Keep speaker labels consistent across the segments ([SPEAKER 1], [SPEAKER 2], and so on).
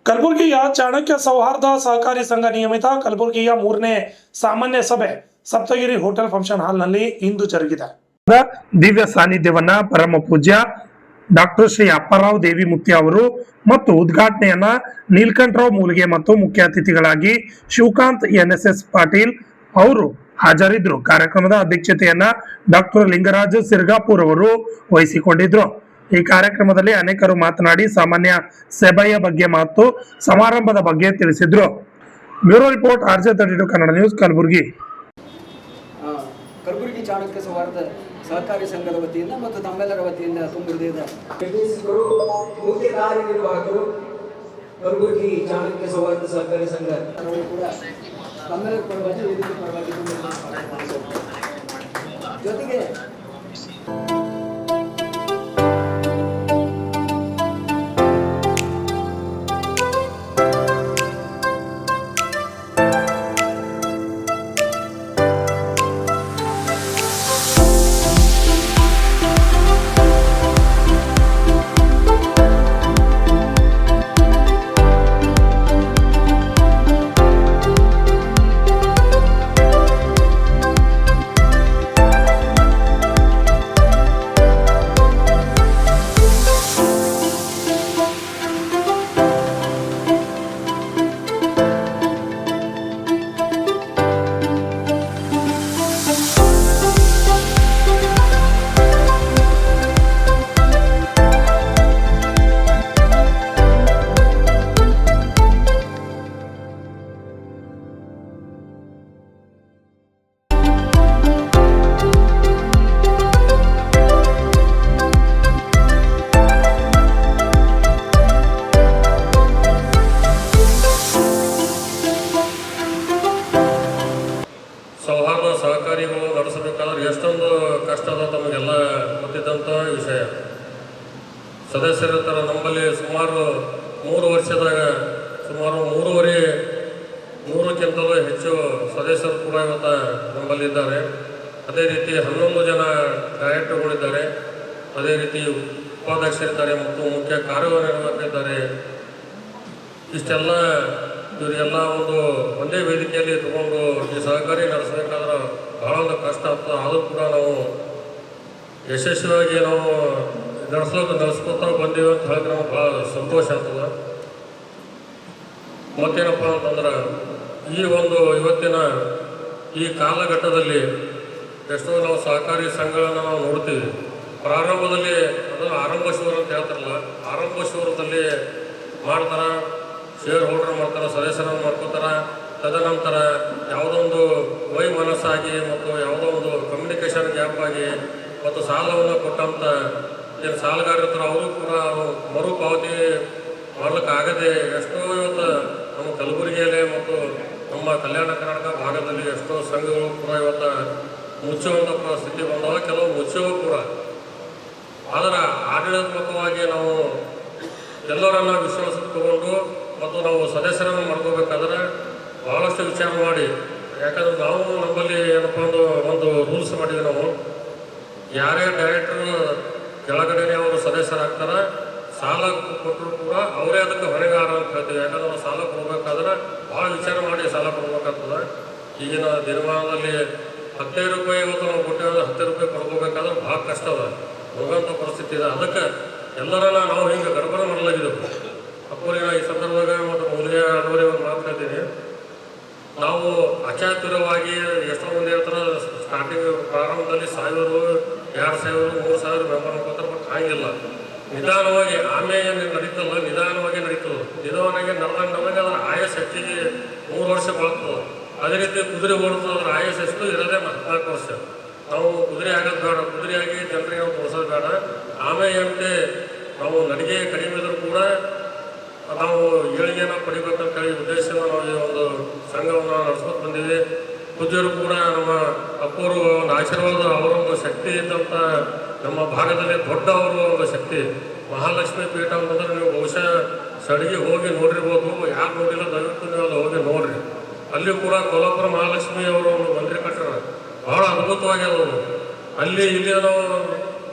[SPEAKER 1] ಕಲಬುರಗಿಯ ಚಾಣಕ್ಯ ಸೌಹಾರ್ದ ಸಹಕಾರಿ ಸಂಘ ನಿಯಮಿತ ಕಲಬುರಗಿಯ 3ನೇ ಸಾಮಾನ್ಯ ಸಭೆ ಸಪ್ತಗಿರಿ ಹೋಟೆಲ್ ಫಂಕ್ಷನ್ ಹಾಲ್ನಲ್ಲಿ ಇಂದು ಜರುಗಿದೆ. ದಿವ್ಯ ಸಾನ್ನಿಧ್ಯವನ್ನ ಪರಮ ಪೂಜ್ಯ ಡಾಕ್ಟರ್ ಶ್ರೀ ಅಪ್ಪಾರಾವ್ ದೇವಿಮೂರ್ತಿ ಅವರು ಮತ್ತು ಉದ್ಘಾಟನೆಯನ್ನ ನೀಲಕಂಠರಾವ್ ಮೂಲಿಗೆ ಮತ್ತು ಮುಖ್ಯ ಅತಿಥಿಗಳಾಗಿ ಶಿವಕಾಂತ್ NSS ಪಾಟೀಲ್ ಅವರು ಹಾಜರಿದ್ದರು. ಕಾರ್ಯಕ್ರಮದ ಅಧ್ಯಕ್ಷತೆಯನ್ನ ಡಾಕ್ಟರ್ ಲಿಂಗರಾಜ್ ಸಿರ್ಗಾಪುರ್ ಅವರು ವಹಿಸಿಕೊಂಡಿದ್ರು. ಈ ಕಾರ್ಯಕ್ರಮದಲ್ಲಿ ಅನೇಕರು ಮಾತನಾಡಿ ಸಾಮಾನ್ಯ ಸಭೆಯ ಬಗ್ಗೆ ಮತ್ತು ಸಮಾರಂಭದ ಬಗ್ಗೆ ತಿಳಿಸಿದ್ರು. Bureau report RJ32 Kannada news, Kalaburagi.
[SPEAKER 2] Kalaburagi Chanakya ಸೌಹಾರ್ದ ಸಹಕಾರಿ ಸಂಘದ ವತಿಯಿಂದ ಮತ್ತು ತಮ್ಮೆಲ್ಲರ ವತಿಯಿಂದ ತುಂಬ ಹೃದಯದ
[SPEAKER 3] ಮುಖ್ಯ ಕಾರ್ಯನಿರ್ವಾಹಕರು ಕಲಬುರಗಿ ಚಾಣಕ್ಯ ಸೌಹಾರ್ದ ಸಹಕಾರಿ ಸಂಘ
[SPEAKER 2] ಕೂಡ ತಮ್ಮೆಲ್ಲರ ಪರವಾಗಿ ವೇದಿಕೆ ಪರವಾಗಿ ಜೊತೆಗೆ
[SPEAKER 4] ಸೌಹಾರ್ದ ಸಹಕಾರಿಗಳು ನಡೆಸಬೇಕಾದ್ರೆ ಎಷ್ಟೊಂದು ಕಷ್ಟದ ತಮಗೆಲ್ಲ ಗೊತ್ತಿದ್ದಂಥ ವಿಷಯ. ಸದಸ್ಯರಿರ್ತಾರೆ ನಮ್ಮಲ್ಲಿ ಸುಮಾರು 3 ವರ್ಷದಾಗ ಸುಮಾರು 3.5 ಹೆಚ್ಚು ಸದಸ್ಯರು ಕೂಡ ಇವತ್ತು ನಮ್ಮಲ್ಲಿದ್ದಾರೆ. ಅದೇ ರೀತಿ 11 ಜನ ಡೈರೆಕ್ಟರ್ಗಳಿದ್ದಾರೆ, ಅದೇ ರೀತಿ ಉಪಾಧ್ಯಕ್ಷರಿದ್ದಾರೆ ಮತ್ತು ಮುಖ್ಯ ಕಾರ್ಯನಿರ್ವಾಹಕರಿದ್ದಾರೆ. ಇಷ್ಟೆಲ್ಲ ಇವರೆಲ್ಲ ಒಂದೇ ವೇದಿಕೆಯಲ್ಲಿ ತಗೊಂಡು ಈ ಸಹಕಾರಿ ನಡೆಸಬೇಕಾದ್ರೆ ಬಹಳ ಒಂದು ಕಷ್ಟ ಆಗ್ತದೆ. ಆದರೂ ಕೂಡ ನಾವು ಯಶಸ್ವಿಯಾಗಿ ನಾವು ನಡೆಸ್ಕೊತಾ ಬಂದೀವಿ ಅಂತ ಹೇಳಿದ್ರೆ ನಮ್ಗೆ ಭಾಳ ಸಂತೋಷ ಆಗ್ತದೆ. ಮತ್ತೇನಪ್ಪ ಅಂತಂದ್ರೆ ಇವತ್ತಿನ ಈ ಕಾಲಘಟ್ಟದಲ್ಲಿ ಎಷ್ಟೋ ನಾವು ಸಹಕಾರಿ ಸಂಘಗಳನ್ನು ನಾವು ನೋಡ್ತೀವಿ. ಪ್ರಾರಂಭದಲ್ಲಿ ಅದನ್ನು ಆರಂಭ ಶಿವರ ಅಂತ ಹೇಳ್ತಾರಲ್ಲ, ಆರಂಭ ಶಿವರದಲ್ಲಿ ಮಾಡ್ತಾರೆ, ಶೇರ್ ಹೋಲ್ಡರ್ ಮಾಡ್ತಾರೆ, ಸದಸ್ಯರನ್ನು ಮಾಡ್ಕೋತಾರೆ. ತದನಂತರ ಯಾವುದೋ ಒಂದು ವೈಮನಸ್ಸಾಗಿ ಮತ್ತು ಯಾವುದೋ ಒಂದು ಕಮ್ಯುನಿಕೇಷನ್ ಗ್ಯಾಪ್ ಆಗಿ ಮತ್ತು ಸಾಲವನ್ನು ಕೊಟ್ಟಂಥ ಏನು ಸಾಲಗಾರರು ಅವರು ಕೂಡ ಮರುಪಾವತಿ ಮಾಡಲಿಕ್ಕಾಗದೆ ಎಷ್ಟೋ ಇವತ್ತು ನಮ್ಮ ಕಲಬುರಗಿಯಲ್ಲಿ ಮತ್ತು ನಮ್ಮ ಕಲ್ಯಾಣ ಕರ್ನಾಟಕ ಭಾಗದಲ್ಲಿ ಎಷ್ಟೋ ಸಂಘಗಳು ಕೂಡ ಇವತ್ತು ಮುಚ್ಚುವಂಥ ಸ್ಥಿತಿ ಬಂದವ, ಕೆಲವು ಮುಚ್ಚುವ ಕೂಡ. ಆದರೆ ಆಡಳಿತಾತ್ಮಕವಾಗಿ ನಾವು ಎಲ್ಲರನ್ನ ವಿಶ್ವಾಸಕ್ಕೆ ತಗೊಂಡು ಮತ್ತು ನಾವು ಸದಸ್ಯರನ್ನು ಮಾಡ್ಕೋಬೇಕಾದ್ರೆ ಭಾಳಷ್ಟು ವಿಚಾರ ಮಾಡಿ, ಯಾಕಂದ್ರೆ ನಾವು ನಮ್ಮಲ್ಲಿ ಏನಪ್ಪ ಒಂದು ರೂಲ್ಸ್ ಮಾಡಿದ್ವಿ. ನಾವು ಯಾರೇ ಡೈರೆಕ್ಟರ್ ಕೆಳಗಡೆನೇ ಅವರು ಸದಸ್ಯರಾಗ್ತಾರೆ, ಸಾಲ ಕೊಟ್ಟರು ಕೂಡ ಅವರೇ ಅದಕ್ಕೆ ಹೊಣೆಗಾರ ಅಂತ ಹೇಳ್ತೀವಿ. ಯಾಕಂದ್ರೆ ನಾವು ಸಾಲ ಕೊಡಬೇಕಾದ್ರೆ ಭಾಳ ವಿಚಾರ ಮಾಡಿ ಸಾಲ ಕೊಡಬೇಕಾಗ್ತದೆ. ಈಗಿನ ದಿನಮಾನದಲ್ಲಿ 15 ರೂಪಾಯಿ ಇವತ್ತು ನಾವು ಕೊಟ್ಟೇವೆ, 10 ರೂಪಾಯಿ ಕೊಡ್ಕೋಬೇಕಾದ್ರೆ ಭಾಳ ಕಷ್ಟ ಅದ, ಹೋಗೋಂಥ ಪರಿಸ್ಥಿತಿ ಇದೆ. ಅದಕ್ಕೆ ಎಲ್ಲರನ್ನ ನಾವು ಹಿಂಗೆ ಗಡಬಡ ಮಾಡಲಾಗಿದ್ದೆವು. ಅಪ್ಪರಿಗೆ ಈ ಸಂದರ್ಭದಾಗ ಮತ್ತು ಮೂಲಿಗೆ ಅಡುವರೆ ಒಂದು ಮಾತಾಡ್ತೀನಿ. ನಾವು ಅಚಾತುರವಾಗಿ ಎಷ್ಟೋ ಮಂದಿ ಹೇಳ್ತಾರೆ ಸ್ಟಾರ್ಟಿಂಗ್ ಪ್ರಾರಂಭದಲ್ಲಿ 1000, 2000, 3000 ಮೆಂಬರ್ ಮಾಡ್ಕೋತಾರೆ. ಬಟ್ ಹಾಗಿಲ್ಲ, ನಿಧಾನವಾಗಿ ಆಮೇಲೆ ನಡೀತಲ್ಲ, ನಿಧಾನವಾಗಿ ನಡೀತದೆ. ನಿಧಾನವಾಗಿ ನಡೆದಂಗೆ ಅದರ ಆಯಸ್ ಹೆಚ್ಚಿಗೆ 3 ವರ್ಷ ಬಳಸ್ತದೆ. ಅದೇ ರೀತಿ ಕುದುರೆ ಓಡಿಸ್ತದೆ, ಅದರ ಆಯಸ್ ಎಷ್ಟು ಇರೋದೇ 14 ವರ್ಷ. ನಾವು ಕುದುರೆ ಆಗೋದು ಬೇಡ, ಕುದುರೆಯಾಗಿ ಜನರಿಗೆ ನಾವು ತೋರಿಸೋದು ಬೇಡ. ಆಮೇಲೆ ನಾವು ನಡಿಗೆ ಕಡಿಮೆ ಇದ್ರೂ ಕೂಡ ನಾವು ಏಳಿಗೆಯನ್ನು ಪಡಿಬೇಕಂತ ಹೇಳಿ ಉದ್ದೇಶದಿಂದ ನಾವು ಈ ಒಂದು ಸಂಘವನ್ನು ನಡೆಸ್ಕೊಂಡು ಬಂದೀವಿ. ಪೂಜ್ಯರು ಕೂಡ ನಮ್ಮ ಅಪ್ಪರು ಒಂದು ಆಶೀರ್ವಾದ, ಅವರೊಂದು ಶಕ್ತಿ ಇದ್ದಂಥ ನಮ್ಮ ಭಾಗದಲ್ಲಿ ದೊಡ್ಡ ಅವರು ಒಂದು ಶಕ್ತಿ. ಮಹಾಲಕ್ಷ್ಮಿ ಪೀಠ ಅಂತಂದ್ರೆ ನೀವು ಬಹುಶಃ ಸಡಿಗೆ ಹೋಗಿ ನೋಡಿರ್ಬೋದು. ಯಾರು ನೋಡಿಲ್ಲ ದಯವಿಟ್ಟು ನೀವು ಅಲ್ಲಿ ಹೋಗಿ ನೋಡ್ರಿ. ಅಲ್ಲಿ ಕೂಡ ಕೊಲ್ಲಾಪುರ ಮಹಾಲಕ್ಷ್ಮಿ ಅವರು ಒಂದು ಮಂದಿರ ಕಟ್ಟಡ ಭಾಳ ಅದ್ಭುತವಾಗಿ ಅವರು. ಅಲ್ಲಿ ಇಲ್ಲಿ ನಾವು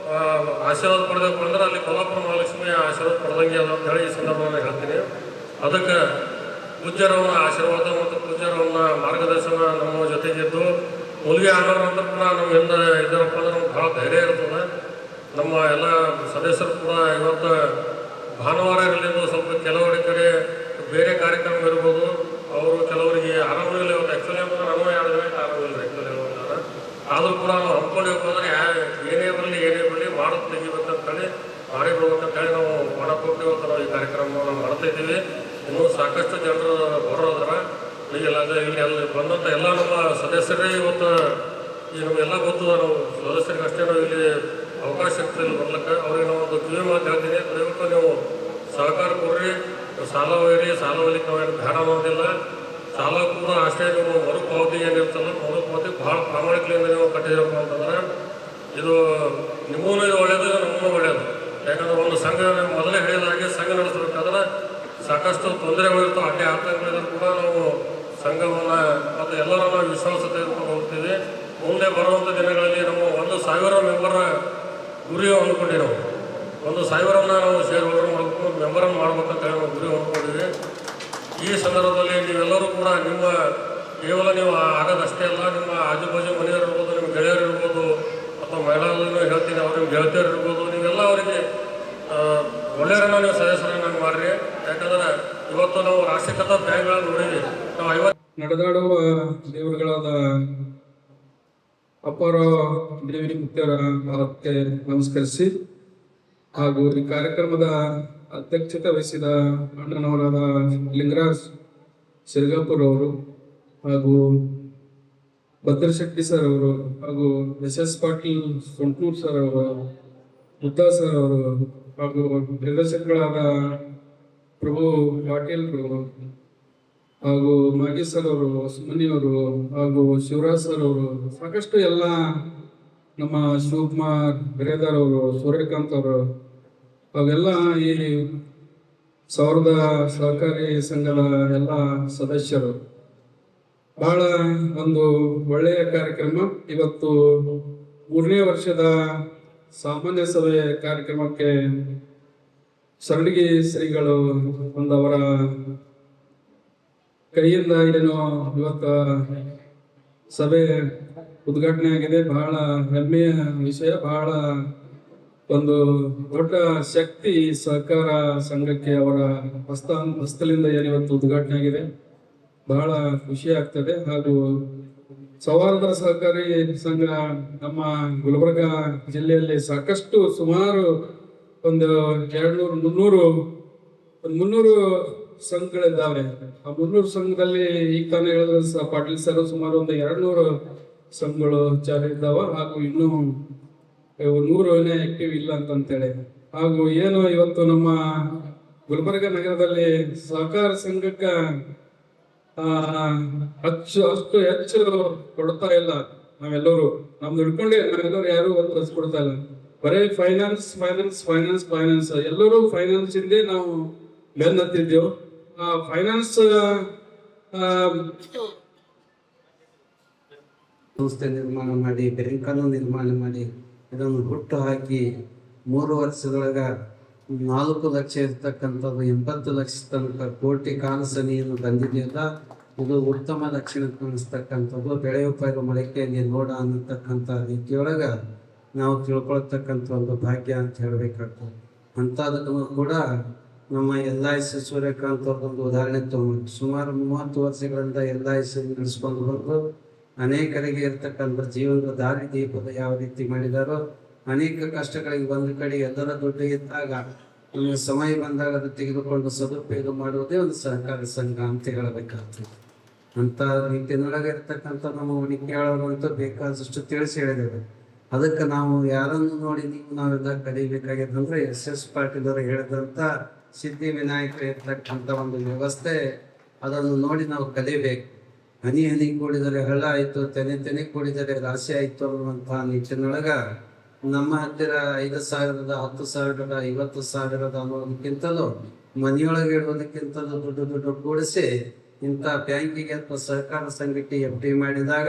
[SPEAKER 4] ಆಶೀರ್ವಾದ ಪಡೆದಪ್ಪ ಅಂದ್ರೆ ಅಲ್ಲಿ ಕೊಲ್ಲಾಪುರ ಮಹಾಲಕ್ಷ್ಮಿ ಆಶೀರ್ವಾದ ಪಡೆದಂಗೆ ಅದ ಅಂತ ಹೇಳಿ ಈ ಸಂದರ್ಭದಲ್ಲಿ ಹೇಳ್ತೀನಿ. ಅದಕ್ಕೆ ಪೂಜ್ಯರವನ್ನ ಆಶೀರ್ವಾದ ಮತ್ತು ಪೂಜ್ಯರವನ್ನ ಮಾರ್ಗದರ್ಶನ ನಮ್ಮ ಜೊತೆಗಿದ್ದು ಮುಲ್ಗೆ ಅನ್ನೋರಂತ ಕೂಡ ನಮ್ಮ ಹಿಂದೆ ಇದ್ದಾರಪ್ಪ ಅಂದ್ರೆ ನಮ್ಗೆ ಭಾಳ ಧೈರ್ಯ ಇರ್ತದೆ. ನಮ್ಮ ಎಲ್ಲ ಸದಸ್ಯರು ಕೂಡ ಇವತ್ತು ಭಾನುವಾರ ಇರಲಿದ್ದು ಸ್ವಲ್ಪ ಕೆಲವರ ಕಡೆ ಬೇರೆ ಕಾರ್ಯಕ್ರಮ ಇರ್ಬೋದು, ಅವರು ಕೆಲವರಿಗೆ ಆರಾಮಿಲ್ಲ. ಇವತ್ತು ಆ್ಯಕ್ಚುಲಿ ಅಂದ್ರೆ ನನಗೂ 2 ದಿನ ಆರಾಮಿಲ್ಲ ಆ್ಯಕ್ಚುಲಿ ಹೇಳ್ತಾರೆ. ಆದರೂ ಕೂಡ ನಾವು ಹಮ್ಕೊಂಡು ಹೋಗೋದ್ರೆ ಏನೇ ಬರಲಿ ಮಾಡೋದು ತೆಗಿಬೇಕಂತೇಳಿ ಮಾಡಿ ಬಿಡ್ಬೇಕಂತೇಳಿ ನಾವು ಮಾಡಕೊಟ್ಟು ಇವತ್ತು ನಾವು ಈ ಕಾರ್ಯಕ್ರಮವನ್ನು ನಾವು ಮಾಡ್ತಾ ಇದ್ದೀವಿ. ಇನ್ನೂ ಸಾಕಷ್ಟು ಜನರು ಬರೋದರ ಈಗೆಲ್ಲ ಇಲ್ಲಿ ಅಲ್ಲಿ ಬಂದಂಥ ಎಲ್ಲ ನಮ್ಮ ಸದಸ್ಯರೇ ಇವತ್ತು ಈ ನಮಗೆಲ್ಲ ಗೊತ್ತದ. ನಾವು ಸದಸ್ಯರಿಗೆ ಅಷ್ಟೇ ನಾವು ಇಲ್ಲಿ ಅವಕಾಶ ಇರ್ತದೆ ಬರ್ಲಿಕ್ಕೆ. ಅವ್ರಿಗೆ ನಾವು ಒಂದು ಕಿವಿ ಮಾತು ಹೇಳ್ತೀನಿ, ದಯವಿಟ್ಟು ನೀವು ಸಹಕಾರ ಕೊಡ್ರಿ. ಸಾಲ ಒಯ್ಯಿರಿ, ಸಾಲ ಒಯ್ಲಿಕ್ಕೆ ನಾವೇನು ಬೇಡ ಅನ್ನೋದಿಲ್ಲ. ಸಾಲ ಕೂಡ ಅಷ್ಟೇ ನೀವು ಮರುಪಾವತಿ ಏನಿರ್ತಲ್ಲ, ಮರುಪಾವತಿ ಭಾಳ ಪ್ರಾಮಾಣಿಕತೆಯಿಂದ ನೀವು ಕಟ್ಟಿದೀರಪ್ಪ ಅಂತಂದ್ರೆ ಇದು ನಿಮಗೂ ಒಳ್ಳೆಯದು, ನಮಗೂ ಒಳ್ಳೆಯದು. ಯಾಕಂದ್ರೆ ಒಂದು ಸಂಘ ಮೊದಲೇ ಹೇಳಿದಾಗೆ ಸಂಘ ನಡೆಸಬೇಕಾದ್ರೆ ಸಾಕಷ್ಟು ತೊಂದರೆಗಳಿರ್ತಾವೆ, ಅಡ್ಡಿ ಆತಂಕಗಳಿದ್ರು ಕೂಡ ನಾವು ಸಂಘವನ್ನು ಮತ್ತು ಎಲ್ಲರೂ ನಾವು ವಿಶ್ವಾಸ ತೆಗೆದುಕೊಂಡು ಹೋಗ್ತೀವಿ. ಮುಂದೆ ಬರುವಂಥ ದಿನಗಳಲ್ಲಿ ನಮ್ಮ 1,000 ಮೆಂಬರ್ ಗುರಿ ಅಂದ್ಕೊಂಡಿ ನಾವು 1,000 ನಾವು ಶೇರ್ ಹೋಲ್ಡರ್ ಮಾಡಬೇಕು, ಮೆಂಬರನ್ನು ಮಾಡ್ಬೇಕಂತ ಹೇಳಿ ನಾವು ಗುರಿ ಅಂದ್ಕೊಂಡಿವಿ. ಈ ಸಂದರ್ಭದಲ್ಲಿ ನೀವೆಲ್ಲರೂ ಕೂಡ ನಿಮ್ಮ ಕೇವಲ ನೀವು ಆಗೋದಷ್ಟೇ ಅಲ್ಲ, ನಿಮ್ಮ ಆಜುಬಾಜು ಮನೆಯವರು ಇರ್ಬೋದು, ನಿಮ್ಮ ಗೆಳೆಯರು ಇರ್ಬೋದು, ಅಥವಾ ಮಹಿಳೆಯರನ್ನು ಹೇಳ್ತೀನಿ, ಅವ್ರ ನಿಮ್ಮ ಗೆಳತಿಯರು ಇರ್ಬೋದು, ನೀವೆಲ್ಲ ಅವರಿಗೆ ಒಳ್ಳೆಯರನ್ನ ನೀವು ಸದಸ್ಯರನ್ನಾಗಿ ಮಾಡಿರಿ. ಯಾಕಂದ್ರೆ ಇವತ್ತು ನಾವು ರಾಷ್ಟ್ರೀಕೃತ ಬ್ಯಾಂಕ್ಗಳನ್ನು ನೋಡಿದ್ವಿ. ನಾವು 50
[SPEAKER 5] ನಡೆದಾಡುವ ದೇವರುಗಳಾದ ಅಪಾರ ದೇವಿ ಮುಖ್ಯರ ಪಾದಕ್ಕೆ ನಮಸ್ಕರಿಸಿ ಹಾಗೂ ಈ ಕಾರ್ಯಕ್ರಮದ ಅಧ್ಯಕ್ಷತೆ ವಹಿಸಿದ ಅಣ್ಣನವರಾದ ಲಿಂಗರಾಜ್ ಸಿರ್ಗಾಪುರ್ ಅವರು ಹಾಗೂ ಭದ್ರಶೆಟ್ಟಿ ಸರ್ ಅವರು ಹಾಗೂ ಎಸ್ ಪಾಟೀಲ್ ಸೊಂಟೂರ್ ಸರ್ ಅವರು, ಬುದ್ಧಾ ಸರ್ ಅವರು ಹಾಗೂ ನಿರ್ದೇಶಕರಾದ ಪ್ರಭು ಪಾಟೀಲ್ರು ಹಾಗೂ ಮಾಗಿ ಸರ್ ಅವರು, ಸುಮನಿಯವರು ಹಾಗೂ ಶಿವರಾಜ್ ಸರ್ ಅವರು, ಸಾಕಷ್ಟು ಎಲ್ಲ ನಮ್ಮ ಶಿವಕುಮಾರ್ ಬಿರೇದಾರ್ ಅವರು, ಸೂರ್ಯಕಾಂತ್ ಅವರು ಅವೆಲ್ಲ ಈ ಸೌರದ ಸಹಕಾರಿ ಸಂಘದ ಎಲ್ಲ ಸದಸ್ಯರು. ಬಹಳ ಒಂದು ಒಳ್ಳೆಯ ಕಾರ್ಯಕ್ರಮ. ಇವತ್ತು 3ನೇ ವರ್ಷದ ಸಾಮಾನ್ಯ ಸಭೆ ಕಾರ್ಯಕ್ರಮಕ್ಕೆ ಸರಣಿಗೆ ಶ್ರೀಗಳು ಒಂದವರ ಕೈಯಿಂದ ಏನೋ ಇವತ್ತ ಸಭೆ ಉದ್ಘಾಟನೆ ಆಗಿದೆ. ಬಹಳ ಹೆಮ್ಮೆಯ ವಿಷಯ, ಬಹಳ ಒಂದು ದೊಡ್ಡ ಶಕ್ತಿ ಸಹಕಾರ ಸಂಘಕ್ಕೆ ಅವರ ಹಸ್ತಲಿಂದ ಇವತ್ತು ಉದ್ಘಾಟನೆ ಆಗಿದೆ. ಬಹಳ ಖುಷಿ ಆಗ್ತದೆ. ಹಾಗೂ ಸೌಹಾರ್ದ ಸಹಕಾರಿ ಸಂಘ ನಮ್ಮ ಗುಲ್ಬರ್ಗ ಜಿಲ್ಲೆಯಲ್ಲಿ ಸಾಕಷ್ಟು ಸುಮಾರು ಒಂದು 200-300 ಸಂಘಗಳಿದ್ದಾವೆ. ಆ 300 ಸಂಘದಲ್ಲಿ ಈಗ ತಾನೇ ಹೇಳಿದ್ರೆ ಪಾಟೀಲ್ ಸರ್ ಸುಮಾರು ಒಂದು 200 ಸಂಘಗಳು ಚಾಲು ಇದ್ದಾವ. ಹಾಗೂ ಇನ್ನೂ 100 ಆಕ್ಟಿವ್ ಇಲ್ಲ ಅಂತೇಳಿ. ಹಾಗೂ ಏನು ಇವತ್ತು ನಮ್ಮ ಗುಲ್ಬರ್ಗ ನಗರದಲ್ಲಿ ಸಹಕಾರ ಸಂಘಕ್ಕೆ ಅಷ್ಟು ಹೆಚ್ಚು ಕೊಡ್ತಾ ಇಲ್ಲ. ನಾವೆಲ್ಲರೂ ನಮ್ದು ಹಿಡ್ಕೊಂಡೆ ನಾವೆಲ್ಲರೂ ಯಾರು ಒಂದು ರಸ್ ಕೊಡ್ತಾ ಇಲ್ಲ. ಬರೀ ಫೈನಾನ್ಸ್ ಫೈನಾನ್ಸ್ ಫೈನಾನ್ಸ್ ಫೈನಾನ್ಸ್ ಎಲ್ಲರೂ ಫೈನಾನ್ಸ್ ಇಂದೇ ನಾವು ಬೆನ್ನತ್ತಿದ್ದೆವು. ಫೈನಾನ್ಸ್
[SPEAKER 6] ಸಂಸ್ಥೆ ನಿರ್ಮಾಣ ಮಾಡಿ, ಬ್ಯಾಂಕನ್ನು ನಿರ್ಮಾಣ ಮಾಡಿ, ಇದನ್ನು ಹುಟ್ಟು ಹಾಕಿ 3 ವರ್ಷದೊಳಗ 4 ಲಕ್ಷ ಇರ್ತಕ್ಕಂಥದ್ದು 80 ಲಕ್ಷ ತನಕ ಕೋಟಿ ಕಾಣಿಸನಿಯನ್ನು ಬಂದಿದೆಯಲ್ಲ, ಇದು ಉತ್ತಮ ಲಕ್ಷಣ ಕಾಣಿಸ್ತಕ್ಕಂಥದ್ದು. ಬೆಳೆಯುವ ಪೈರು ಮೊಳಕೆಯಲ್ಲಿ ನೋಡ ಅನ್ನತಕ್ಕಂಥ ರೀತಿಯೊಳಗ ನಾವು ತಿಳ್ಕೊಳ್ತಕ್ಕಂಥ ಒಂದು ಭಾಗ್ಯ ಅಂತ ಹೇಳಬೇಕಾಗ್ತದೆ. ಅಂಥದಕ್ಕೂ ಕೂಡ ನಮ್ಮ LIC ಸೂರ್ಯಕಾಂತ್ ಅವ್ರದ್ದೊಂದು ಉದಾಹರಣೆ ತಗೊಂಡು ಸುಮಾರು 30 ವರ್ಷಗಳಿಂದ LIC ನಡೆಸ್ಕೊಂಡು ಬಂದು ಅನೇಕರಿಗೆ ಇರ್ತಕ್ಕಂಥ ಜೀವನದ ದಾರಿ ದೀಪದ ಯಾವ ರೀತಿ ಮಾಡಿದಾರೋ, ಅನೇಕ ಕಷ್ಟಗಳಿಗೆ ಬಂದ ಕಡೆ ಎಲ್ಲರ ದುಡ್ಡು ಇದ್ದಾಗ ನಮಗೆ ಸಮಯ ಬಂದಾಗ ಅದು ತೆಗೆದುಕೊಂಡು ಸದುಪಯೋಗ ಮಾಡುವುದೇ ಒಂದು ಸಹಕಾರಿ ಸಂಘ ಅಂತ ಹೇಳಬೇಕಾಗ್ತದೆ. ಅಂತ ರೀತಿಯೊಳಗೆ ಇರ್ತಕ್ಕಂಥ ನಮ್ಮ ಉಣಿಕೆಯಾಳರಂತೂ ಬೇಕಾದಷ್ಟು ತಿಳಿಸಿ ಹೇಳಿದ್ದೇವೆ. ಅದಕ್ಕೆ ನಾವು ಯಾರನ್ನು ನೋಡಿ ನಾವೆಲ್ಲ ಕಲಿಬೇಕಾಗಿದೆ ಅಂದ್ರೆ SS ಪಾಟೀಲ್ ಅವರು ಹೇಳಿದಂಥ ಸಿದ್ಧಿ ವಿನಾಯಕ ಇರ್ತಕ್ಕಂಥ ಒಂದು ವ್ಯವಸ್ಥೆ, ಅದನ್ನು ನೋಡಿ ನಾವು ಕಲಿಬೇಕು. ಹನಿ ಹನಿ ಕೂಡಿದರೆ ಹಳ್ಳ ಆಯ್ತು, ತೆನೆ ತೆನೆ ಕೂಡಿದರೆ ರಾಶಿ ಆಯ್ತು ಅನ್ನುವಂತಹ ನಿಟ್ಟಿನೊಳಗ ನಮ್ಮ ಹತ್ತಿರ 5,000, 10,000, 50,000 ಅನ್ನೋದಕ್ಕಿಂತಲೂ ಮನೆಯೊಳಗೆ ಇಡೋದಕ್ಕಿಂತಲೂ ದುಡ್ಡು ಕೂಡಿಸಿ ಇಂಥ ಬ್ಯಾಂಕಿಗೆ ಅಥವಾ ಸಹಕಾರ ಸಂಘಕ್ಕೆ FD ಮಾಡಿದಾಗ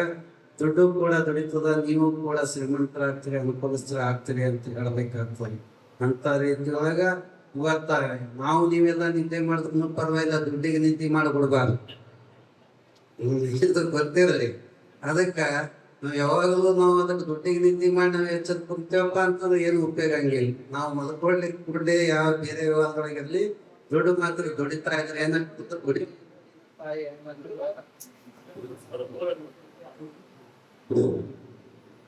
[SPEAKER 6] ದುಡ್ಡು ಕೂಡ ದುಡಿತದ, ನೀವು ಕೂಡ ಶ್ರೀಮಂತರಾಗ್ತೀರಿ, ಅನುಕೂಲಸ್ಥರಾಗ್ತೀರಿ ಅಂತ ಹೇಳಬೇಕಾಗ್ತದೆ. ಅಂತ ರೀತಿಯೊಳಗ ಬರ್ತಾರೆ. ನಾವು ನೀವೆಲ್ಲ ನಿದ್ದೆ ಮಾಡಿದ್ರು ಪರವಾಗಿಲ್ಲ, ದುಡ್ಡಿಗೆ ನಿದ್ದೆ ಮಾಡಿಕೊಡ್ಬಾರ್ದು. ಇದು ಗೊತ್ತಿರಲಿ. ಅದಕ್ಕ ನಾವು ಯಾವಾಗಲೂ ನಾವು ಅದಕ್ಕೆ ದುಡ್ಡಿಗೆ ನಿದ್ದೆ ಮಾಡಿ ನಾವು ಎಚ್ಚರ ಕುಂತೇವಪ್ಪ ಅಂತಂದ್ರೆ ಏನು ಉಪಯೋಗ ಹಂಗಿಲ್ಲ. ನಾವು ಮಲ್ಕೊಳ್ಳಿಕ್ಕೆ ದುಡ್ಡೇ ಯಾವ ಬೇರೆ ವ್ಯವಹಾರದೊಳಗಿರ್ಲಿ, ದುಡ್ಡು ಮಾತ್ರ ದುಡಿತಾ ಇದ್ರೆ ಏನಾಗ್ತದೆ,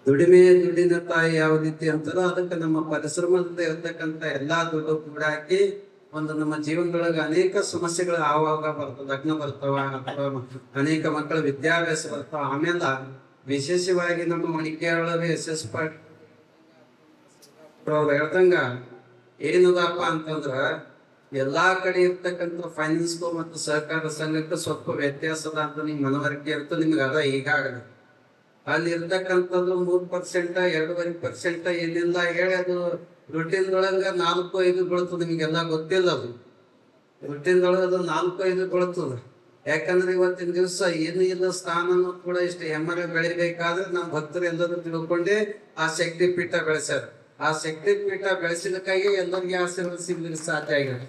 [SPEAKER 6] ದುಡಿಮೆ ದುಡ್ಡಿನ ತಾಯಿ ಯಾವ ರೀತಿ ಅಂತಾರೋ ಅದಕ್ಕೆ ನಮ್ಮ ಪರಿಶ್ರಮದಿಂದ ಇರ್ತಕ್ಕಂಥ ಎಲ್ಲಾ ದುಡ್ಡು ಕೂಡ ಹಾಕಿ ಒಂದು ನಮ್ಮ ಜೀವನದೊಳಗೆ ಅನೇಕ ಸಮಸ್ಯೆಗಳು ಆವಾಗ ಬರ್ತವೆ, ಲಗ್ನ ಬರ್ತಾವ, ಅಥವಾ ಅನೇಕ ಮಕ್ಕಳ ವಿದ್ಯಾಭ್ಯಾಸ ಬರ್ತಾವ. ಆಮೇಲೆ ವಿಶೇಷವಾಗಿ ನಮ್ಮ ಮಣಿಕೆಯೊಳಗೆ SS ಪಾಟೀಲ್ ಅವ್ರು ಹೇಳ್ದಂಗ ಏನದಪ್ಪ ಅಂತಂದ್ರ ಎಲ್ಲಾ ಕಡೆ ಇರ್ತಕ್ಕಂಥ ಫೈನಾನ್ಸ್ಗೂ ಮತ್ತು ಸಹಕಾರ ಸಂಘಕ್ಕೆ ಸ್ವಲ್ಪ ವ್ಯತ್ಯಾಸದ ಅಂತ ನಿಮ್ಗೆ ಮನವರಿಕೆ ಇರ್ತದೆ. ನಿಮ್ಗೆ ಅದ ಈಗಾಗಲೇ ಅಲ್ಲಿ ಇರ್ತಕ್ಕಂಥದ್ದು 3%, 2.5% ಏನಿಲ್ಲ ಹೇಳಿ ಅದು ದುಡ್ಡಿನೊಳಗ 4-5 ಬೀಳ್ತದೆ. ನಿಮಗೆಲ್ಲ ಗೊತ್ತಿಲ್ಲ, ಅದು ದುಡ್ಡಿನೊಳಗೆ ಅದು 4-5 ಬೀಳ್ತದೆ. ಯಾಕಂದ್ರೆ ಇವತ್ತಿನ ದಿವಸ ಏನು ಇಲ್ಲ ಸ್ಥಾನನೂ ಕೂಡ ಇಷ್ಟು ಹೆಮ್ಮರೆ ಬೆಳಿಬೇಕಾದ್ರೆ ನಾವು ಭಕ್ತರು ಎಲ್ಲರೂ ತಿಳ್ಕೊಂಡೇ ಆ ಶಕ್ತಿ ಪೀಠ ಬೆಳೆಸ್ಯಾರ. ಆ ಶಕ್ತಿ ಪೀಠ ಬೆಳೆಸಿದಕ್ಕಾಗಿ ಎಲ್ಲರಿಗೆ ಆಶೀರ್ವಾದ ಸಿಗ್ಲಿಕ್ಕೆ ಸಾಧ್ಯ ಆಗಿದೆ.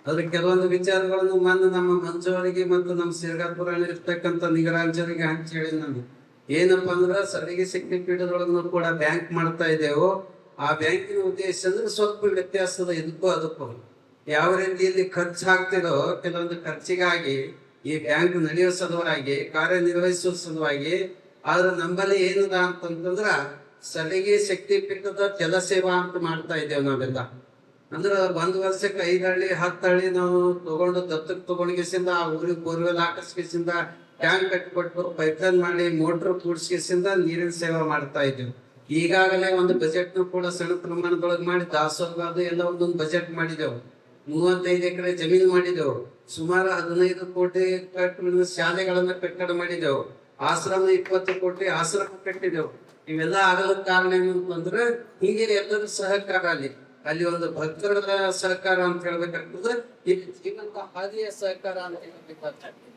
[SPEAKER 6] ಅದ್ರ ಕೆಲವೊಂದು ವಿಚಾರಗಳನ್ನು ಮೊನ್ನೆ ನಮ್ಮ ಮಂಜುವರಿಗೆ ಮತ್ತು ನಮ್ಮ ಸಿರ್ಗಾಪುರ ಇರ್ತಕ್ಕಂಥ ನಿಗರಾಂಜರಿಗೆ ಹಂಚಿ ಹೇಳಿ ನಾನು ಏನಪ್ಪಾ ಅಂದ್ರೆ ಸರಿಗೆ ಶಕ್ತಿ ಪೀಠದೊಳಗೂ ಕೂಡ ಬ್ಯಾಂಕ್ ಮಾಡ್ತಾ ಇದ್ದೇವೋ ಆ ಬ್ಯಾಂಕಿನ ಉದ್ದೇಶ ಅಂದ್ರೆ ಸ್ವಲ್ಪ ವ್ಯತ್ಯಾಸದ ಇದಕ್ಕೂ ಅದಕ್ಕೂ. ಯಾವ ರೀತಿಯಲ್ಲಿ ಖರ್ಚು ಹಾಕ್ತಿರೋ ಕೆಲವೊಂದು ಖರ್ಚಿಗಾಗಿ ಈ ಬ್ಯಾಂಕ್ ನಡೆಯೋ ಸಲುವಾಗಿ, ಕಾರ್ಯನಿರ್ವಹಿಸುವ ಸಲುವಾಗಿ. ಆದ್ರೆ ನಮ್ಮಲ್ಲಿ ಏನದ ಅಂತಂತಂದ್ರ ಸಲಿಗೆ ಶಕ್ತಿ ಪೀಠದ ಜಲಸೇವಾ ಅಂತ ಮಾಡ್ತಾ ಇದ್ದೇವೆ ನಾವೆಲ್ಲ. ಅಂದ್ರೆ 1 ವರ್ಷಕ್ಕೆ 5 ಹಳ್ಳಿ 10 ಹಳ್ಳಿ ನಾವು ತಗೊಂಡು ದತ್ತಕ್ಕೆ ತಗೊಂಡ್ಗೆಸಿಂದ ಆ ಊರಿಗೆ ಬೋರ್ವೆಲ್ ಹಾಕಿಸ್ಕೆಸಿಂದ ಟ್ಯಾಂಕ್ ಕಟ್ಟಿಕೊಟ್ಟು ಪೈಪ್ಲೈನ್ ಮಾಡಿ ಮೋಟ್ರ್ ಕೂಡ್ಸ್ಕೆಸಿಂದ ನೀರಿನ ಸೇವೆ ಮಾಡ್ತಾ ಇದ್ದೇವೆ. ಈಗಾಗಲೇ ಒಂದು ಬಜೆಟ್ ಕೂಡ ಸಣ್ಣ ಪ್ರಮಾಣದೊಳಗೆ ಮಾಡಿ ದಾಸೋಹ ಅದು ಎಲ್ಲ ಒಂದೊಂದು ಬಜೆಟ್ ಮಾಡಿದೆವು. 35 ಎಕರೆ ಜಮೀನು ಮಾಡಿದೆವು. ಸುಮಾರು 15 ಕೋಟಿ ಶಾಲೆಗಳನ್ನ ಕಟ್ಟಡ ಮಾಡಿದೆವು. ಆಶ್ರಮ 20 ಕೋಟಿ ಆಶ್ರಮ ಕಟ್ಟಿದೆವು. ಇವೆಲ್ಲ ಆಗಲಕ್ಕೆ ಕಾರಣ ಏನಂತಂದ್ರೆ ಹೀಗೆ ಎಲ್ಲರೂ ಸಹಕಾರ ಅಲ್ಲಿ ಒಂದು ಭಕ್ತರ ಸಹಕಾರ ಅಂತ ಹೇಳ್ಬೇಕಾಗ್ತದೆ, ಇಲ್ಲಿ ಜೀವನದ ಹಾದಿಯ ಸಹಕಾರ ಅಂತ ಹೇಳ್ಬೇಕಾಗ್ತದೆ.